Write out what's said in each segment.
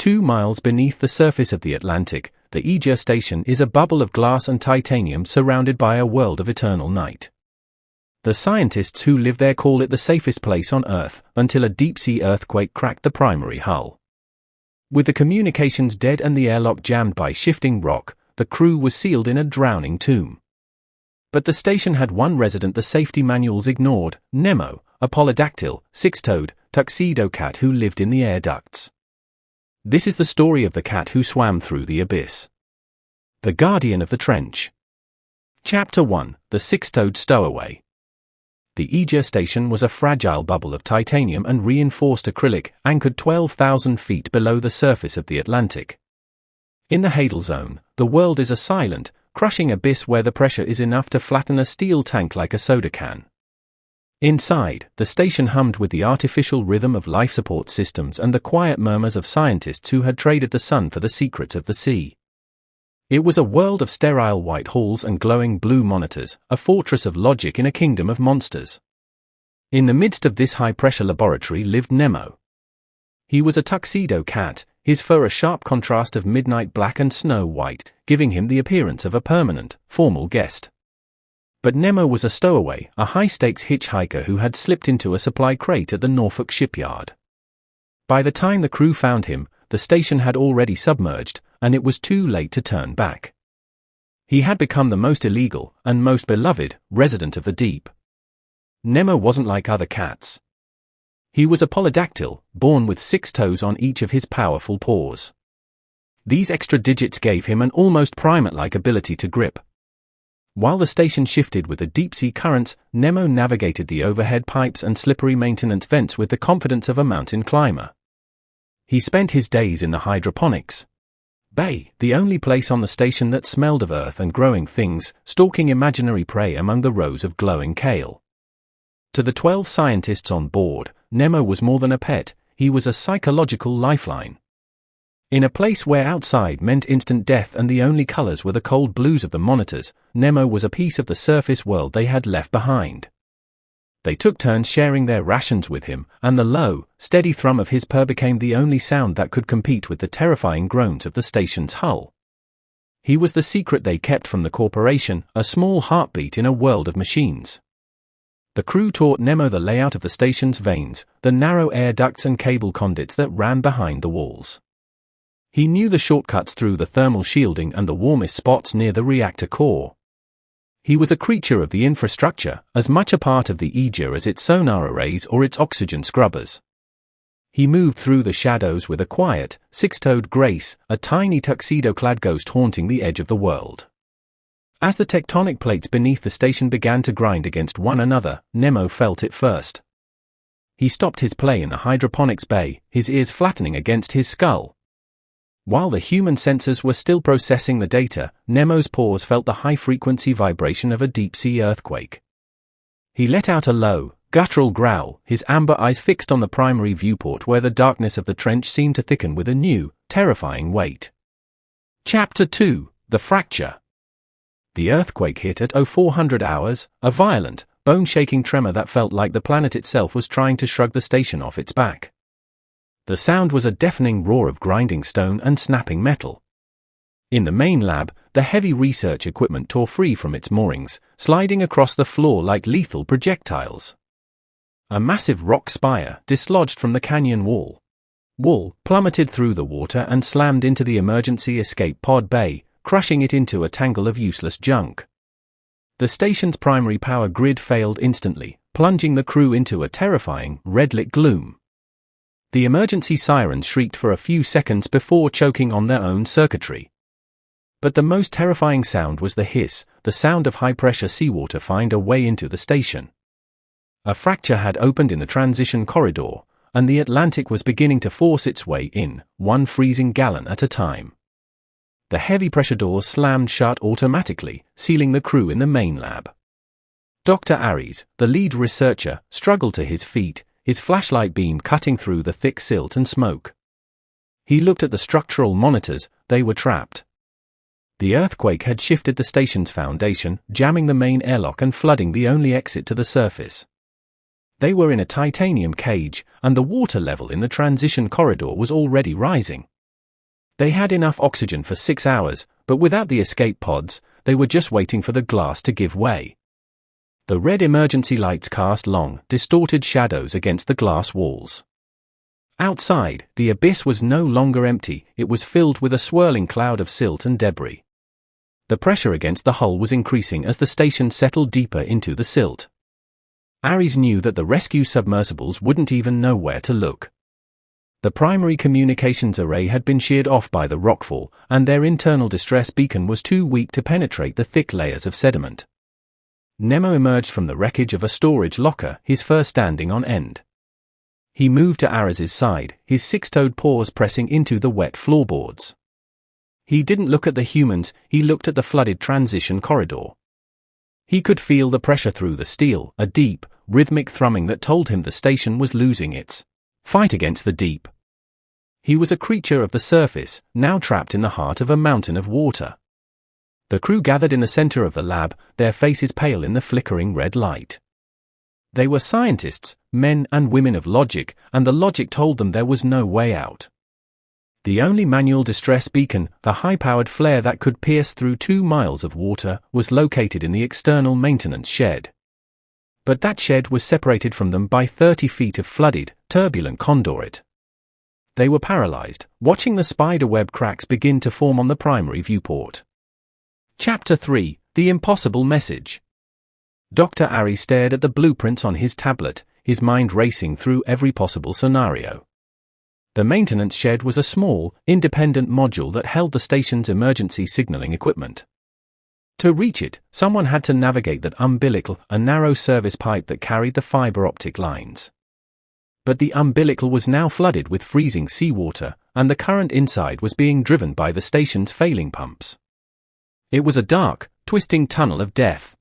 2 miles beneath the surface of the Atlantic, the Aegir Station is a bubble of glass and titanium surrounded by a world of eternal night. The scientists who live there call it the safest place on Earth, until a deep-sea earthquake cracked the primary hull. With the communications dead and the airlock jammed by shifting rock, the crew was sealed in a drowning tomb. But the station had one resident the safety manuals ignored: Nemo, a polydactyl, six-toed, tuxedo cat who lived in the air ducts. This is the story of the cat who swam through the abyss. The Guardian of the Trench. Chapter 1: The Six-Toed Stowaway. The Aegir Station was a fragile bubble of titanium and reinforced acrylic, anchored 12,000 feet below the surface of the Atlantic. In the Hadal Zone, the world is a silent, crushing abyss where the pressure is enough to flatten a steel tank like a soda can. Inside, the station hummed with the artificial rhythm of life support systems and the quiet murmurs of scientists who had traded the sun for the secrets of the sea. It was a world of sterile white halls and glowing blue monitors, a fortress of logic in a kingdom of monsters. In the midst of this high-pressure laboratory lived Nemo. He was a tuxedo cat, his fur a sharp contrast of midnight black and snow white, giving him the appearance of a permanent, formal guest. But Nemo was a stowaway, a high-stakes hitchhiker who had slipped into a supply crate at the Norfolk shipyard. By the time the crew found him, the station had already submerged, and it was too late to turn back. He had become the most illegal, and most beloved, resident of the deep. Nemo wasn't like other cats. He was a polydactyl, born with 6 toes on each of his powerful paws. These extra digits gave him an almost primate-like ability to grip. While the station shifted with the deep-sea currents, Nemo navigated the overhead pipes and slippery maintenance vents with the confidence of a mountain climber. He spent his days in the hydroponics bay, the only place on the station that smelled of earth and growing things, stalking imaginary prey among the rows of glowing kale. To the 12 scientists on board, Nemo was more than a pet, he was a psychological lifeline. In a place where outside meant instant death and the only colors were the cold blues of the monitors, Nemo was a piece of the surface world they had left behind. They took turns sharing their rations with him, and the low, steady thrum of his purr became the only sound that could compete with the terrifying groans of the station's hull. He was the secret they kept from the corporation, a small heartbeat in a world of machines. The crew taught Nemo the layout of the station's vanes, the narrow air ducts and cable conduits that ran behind the walls. He knew the shortcuts through the thermal shielding and the warmest spots near the reactor core. He was a creature of the infrastructure, as much a part of the Aegir as its sonar arrays or its oxygen scrubbers. He moved through the shadows with a quiet, 6-toed grace, a tiny tuxedo-clad ghost haunting the edge of the world. As the tectonic plates beneath the station began to grind against one another, Nemo felt it first. He stopped his play in the hydroponics bay, his ears flattening against his skull. While the human sensors were still processing the data, Nemo's paws felt the high-frequency vibration of a deep-sea earthquake. He let out a low, guttural growl, his amber eyes fixed on the primary viewport where the darkness of the trench seemed to thicken with a new, terrifying weight. Chapter 2: The Fracture. The earthquake hit at 0400 hours, a violent, bone-shaking tremor that felt like the planet itself was trying to shrug the station off its back. The sound was a deafening roar of grinding stone and snapping metal. In the main lab, the heavy research equipment tore free from its moorings, sliding across the floor like lethal projectiles. A massive rock spire, dislodged from the canyon wall, plummeted through the water and slammed into the emergency escape pod bay, crushing it into a tangle of useless junk. The station's primary power grid failed instantly, plunging the crew into a terrifying, red-lit gloom. The emergency sirens shrieked for a few seconds before choking on their own circuitry. But the most terrifying sound was the hiss, the sound of high-pressure seawater find a way into the station. A fracture had opened in the transition corridor, and the Atlantic was beginning to force its way in, one freezing gallon at a time. The heavy pressure doors slammed shut automatically, sealing the crew in the main lab. Dr. Aries, the lead researcher, struggled to his feet, his flashlight beam cutting through the thick silt and smoke. He looked at the structural monitors, they were trapped. The earthquake had shifted the station's foundation, jamming the main airlock and flooding the only exit to the surface. They were in a titanium cage, and the water level in the transition corridor was already rising. They had enough oxygen for 6 hours, but without the escape pods, they were just waiting for the glass to give way. The red emergency lights cast long, distorted shadows against the glass walls. Outside, the abyss was no longer empty, it was filled with a swirling cloud of silt and debris. The pressure against the hull was increasing as the station settled deeper into the silt. Ares knew that the rescue submersibles wouldn't even know where to look. The primary communications array had been sheared off by the rockfall, and their internal distress beacon was too weak to penetrate the thick layers of sediment. Nemo emerged from the wreckage of a storage locker, his fur standing on end. He moved to Ares's side, his six-toed paws pressing into the wet floorboards. He didn't look at the humans, he looked at the flooded transition corridor. He could feel the pressure through the steel, a deep, rhythmic thrumming that told him the station was losing its fight against the deep. He was a creature of the surface, now trapped in the heart of a mountain of water. The crew gathered in the center of the lab, their faces pale in the flickering red light. They were scientists, men and women of logic, and the logic told them there was no way out. The only manual distress beacon, the high-powered flare that could pierce through 2 miles of water, was located in the external maintenance shed. But that shed was separated from them by 30 feet of flooded, turbulent conduit. They were paralyzed, watching the spiderweb cracks begin to form on the primary viewport. Chapter 3: The Impossible Message. Dr. Ares stared at the blueprints on his tablet, his mind racing through every possible scenario. The maintenance shed was a small, independent module that held the station's emergency signaling equipment. To reach it, someone had to navigate that umbilical, a narrow service pipe that carried the fiber optic lines. But the umbilical was now flooded with freezing seawater, and the current inside was being driven by the station's failing pumps. It was a dark, twisting tunnel of death.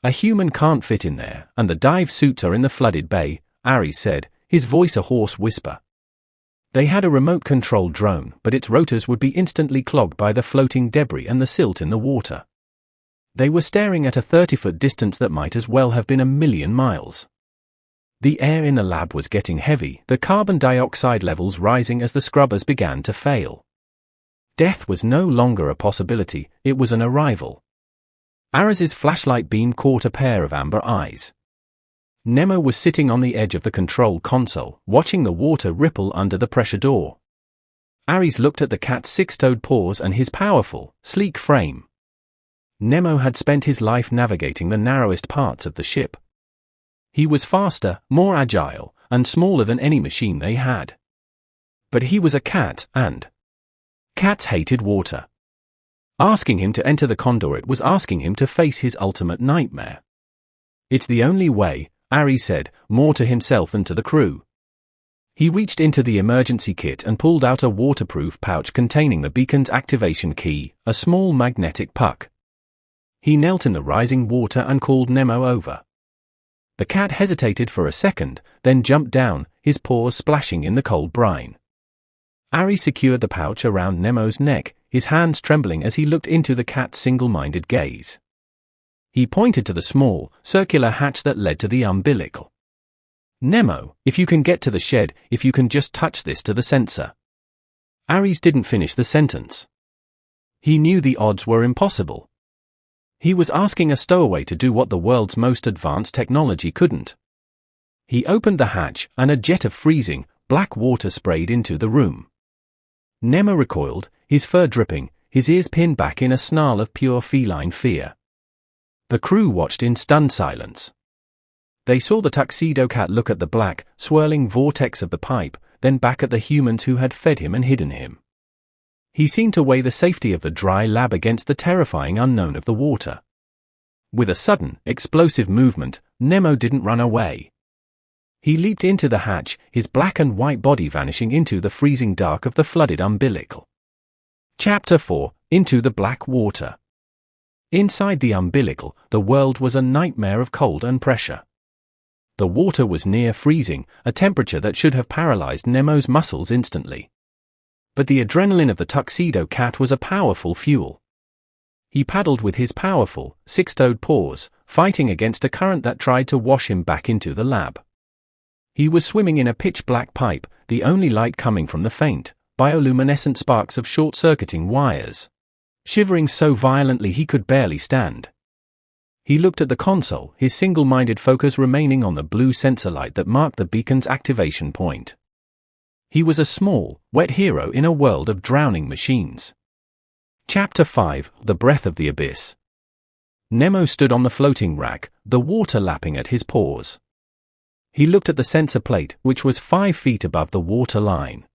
A human can't fit in there, and the dive suits are in the flooded bay, Ares said, his voice a hoarse whisper. They had a remote-controlled drone, but its rotors would be instantly clogged by the floating debris and the silt in the water. They were staring at a 30-foot distance that might as well have been 1,000,000 miles. The air in the lab was getting heavy, the carbon dioxide levels rising as the scrubbers began to fail. Death was no longer a possibility, it was an arrival. Ares's flashlight beam caught a pair of amber eyes. Nemo was sitting on the edge of the control console, watching the water ripple under the pressure door. Ares looked at the cat's six-toed paws and his powerful, sleek frame. Nemo had spent his life navigating the narrowest parts of the ship. He was faster, more agile, and smaller than any machine they had. But he was a cat, and cats hated water. Asking him to enter the conduit was asking him to face his ultimate nightmare. It's the only way, Ares said, more to himself than to the crew. He reached into the emergency kit and pulled out a waterproof pouch containing the beacon's activation key, a small magnetic puck. He knelt in the rising water and called Nemo over. The cat hesitated for a second, then jumped down, his paws splashing in the cold brine. Ares secured the pouch around Nemo's neck, his hands trembling as he looked into the cat's single-minded gaze. He pointed to the small, circular hatch that led to the umbilical. Nemo, if you can get to the shed, if you can just touch this to the sensor. Ares didn't finish the sentence. He knew the odds were impossible. He was asking a stowaway to do what the world's most advanced technology couldn't. He opened the hatch, and a jet of freezing, black water sprayed into the room. Nemo recoiled, his fur dripping, his ears pinned back in a snarl of pure feline fear. The crew watched in stunned silence. They saw the Tuxedo cat look at the black, swirling vortex of the pipe, then back at the humans who had fed him and hidden him. He seemed to weigh the safety of the dry lab against the terrifying unknown of the water. With a sudden, explosive movement, Nemo didn't run away. He leaped into the hatch, his black and white body vanishing into the freezing dark of the flooded umbilical. Chapter 4: Into the Black Water. Inside the umbilical, the world was a nightmare of cold and pressure. The water was near freezing, a temperature that should have paralyzed Nemo's muscles instantly. But the adrenaline of the Tuxedo cat was a powerful fuel. He paddled with his powerful, six-toed paws, fighting against a current that tried to wash him back into the lab. He was swimming in a pitch-black pipe, the only light coming from the faint, bioluminescent sparks of short-circuiting wires. Shivering so violently he could barely stand. He looked at the console, his single-minded focus remaining on the blue sensor light that marked the beacon's activation point. He was a small, wet hero in a world of drowning machines. Chapter 5: The Breath of the Abyss. Nemo stood on the floating rack, the water lapping at his paws. He looked at the sensor plate, which was 5 feet above the water line.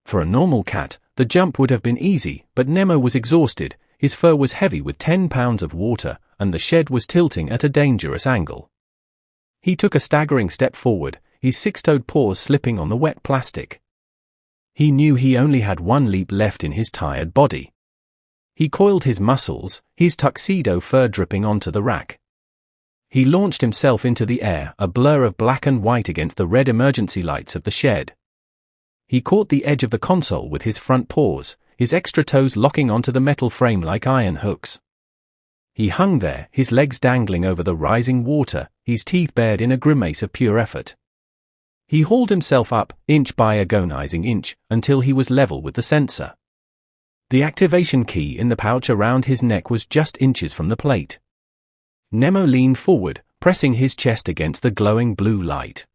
For a normal cat, the jump would have been easy, but Nemo was exhausted, his fur was heavy with 10 pounds of water, and the shed was tilting at a dangerous angle. He took a staggering step forward, his 6-toed paws slipping on the wet plastic. He knew he only had one leap left in his tired body. He coiled his muscles, his tuxedo fur dripping onto the rack. He launched himself into the air, a blur of black and white against the red emergency lights of the shed. He caught the edge of the console with his front paws, his extra toes locking onto the metal frame like iron hooks. He hung there, his legs dangling over the rising water, his teeth bared in a grimace of pure effort. He hauled himself up, inch by agonizing inch, until he was level with the sensor. The activation key in the pouch around his neck was just inches from the plate. Nemo leaned forward, pressing his chest against the glowing blue light.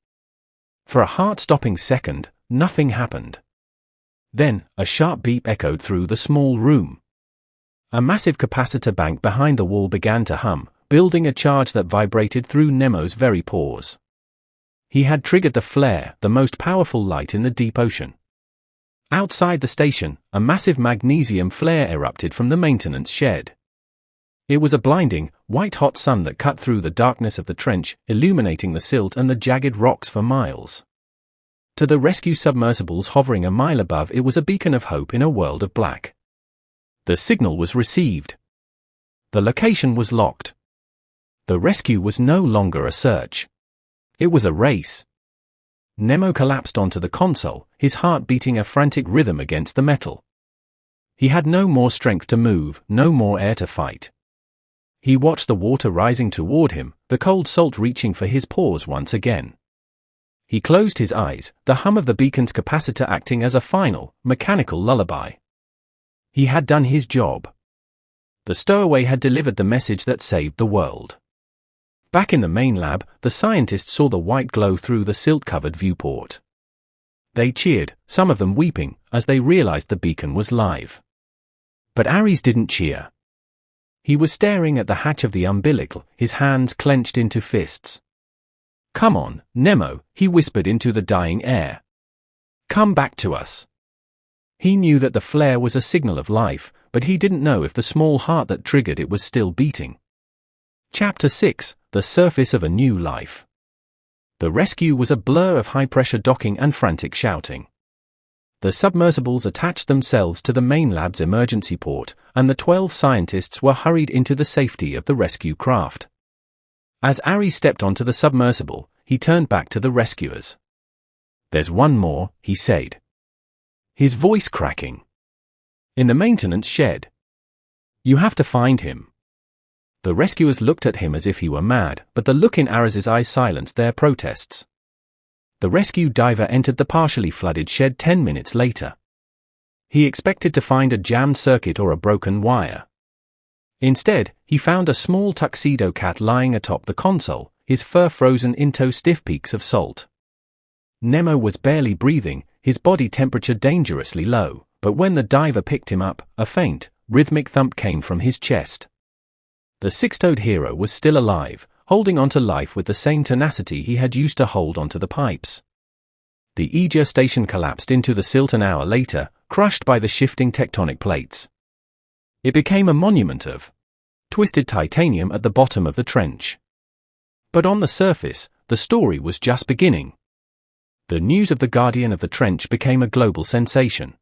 For a heart-stopping second, nothing happened. Then, a sharp beep echoed through the small room. A massive capacitor bank behind the wall began to hum, building a charge that vibrated through Nemo's very pores. He had triggered the flare, the most powerful light in the deep ocean. Outside the station, a massive magnesium flare erupted from the maintenance shed. It was a blinding, white-hot sun that cut through the darkness of the trench, illuminating the silt and the jagged rocks for miles. To the rescue submersibles hovering a mile above, it was a beacon of hope in a world of black. The signal was received. The location was locked. The rescue was no longer a search. It was a race. Nemo collapsed onto the console, his heart beating a frantic rhythm against the metal. He had no more strength to move, no more air to fight. He watched the water rising toward him, the cold salt reaching for his paws once again. He closed his eyes, the hum of the beacon's capacitor acting as a final, mechanical lullaby. He had done his job. The stowaway had delivered the message that saved the world. Back in the main lab, the scientists saw the white glow through the silt-covered viewport. They cheered, some of them weeping, as they realized the beacon was live. But Ares didn't cheer. He was staring at the hatch of the umbilical, his hands clenched into fists. "Come on, Nemo," he whispered into the dying air. "Come back to us." He knew that the flare was a signal of life, but he didn't know if the small heart that triggered it was still beating. Chapter 6: The Surface of a New Life. The rescue was a blur of high-pressure docking and frantic shouting. The submersibles attached themselves to the main lab's emergency port, and the 12 scientists were hurried into the safety of the rescue craft. As Ares stepped onto the submersible, he turned back to the rescuers. "There's one more," he said, his voice cracking. "In the maintenance shed. You have to find him." The rescuers looked at him as if he were mad, but the look in Ares's eyes silenced their protests. The rescue diver entered the partially flooded shed 10 minutes later. He expected to find a jammed circuit or a broken wire. Instead, he found a small tuxedo cat lying atop the console, his fur frozen into stiff peaks of salt. Nemo was barely breathing, his body temperature dangerously low, but when the diver picked him up, a faint, rhythmic thump came from his chest. The 6-toed hero was still alive, holding onto life with the same tenacity he had used to hold onto the pipes. The Aegir Station collapsed into the silt an hour later, crushed by the shifting tectonic plates. It became a monument of twisted titanium at the bottom of the trench. But on the surface, the story was just beginning. The news of the guardian of the trench became a global sensation.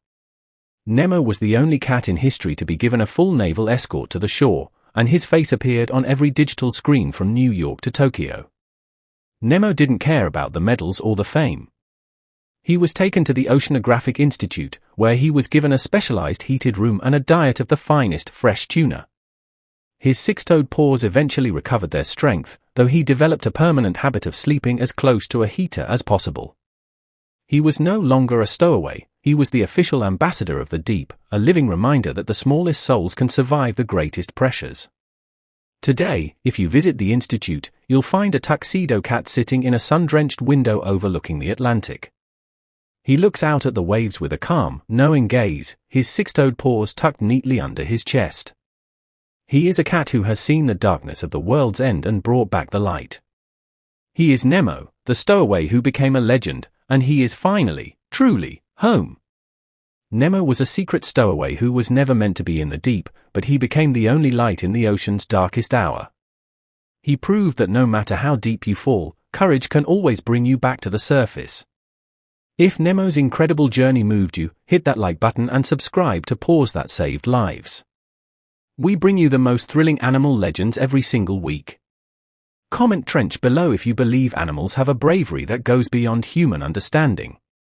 Nemo was the only cat in history to be given a full naval escort to the shore, and his face appeared on every digital screen from New York to Tokyo. Nemo didn't care about the medals or the fame. He was taken to the Oceanographic Institute, where he was given a specialized heated room and a diet of the finest fresh tuna. His 6-toed paws eventually recovered their strength, though he developed a permanent habit of sleeping as close to a heater as possible. He was no longer a stowaway, he was the official ambassador of the deep, a living reminder that the smallest souls can survive the greatest pressures. Today, if you visit the Institute, you'll find a tuxedo cat sitting in a sun-drenched window overlooking the Atlantic. He looks out at the waves with a calm, knowing gaze, his six-toed paws tucked neatly under his chest. He is a cat who has seen the darkness of the world's end and brought back the light. He is Nemo, the stowaway who became a legend, and he is finally, truly, home. Nemo was a secret stowaway who was never meant to be in the deep, but he became the only light in the ocean's darkest hour. He proved that no matter how deep you fall, courage can always bring you back to the surface. If Nemo's incredible journey moved you, hit that like button and subscribe to Paws That Saved Lives. We bring you the most thrilling animal legends every single week. Comment trench below if you believe animals have a bravery that goes beyond human understanding.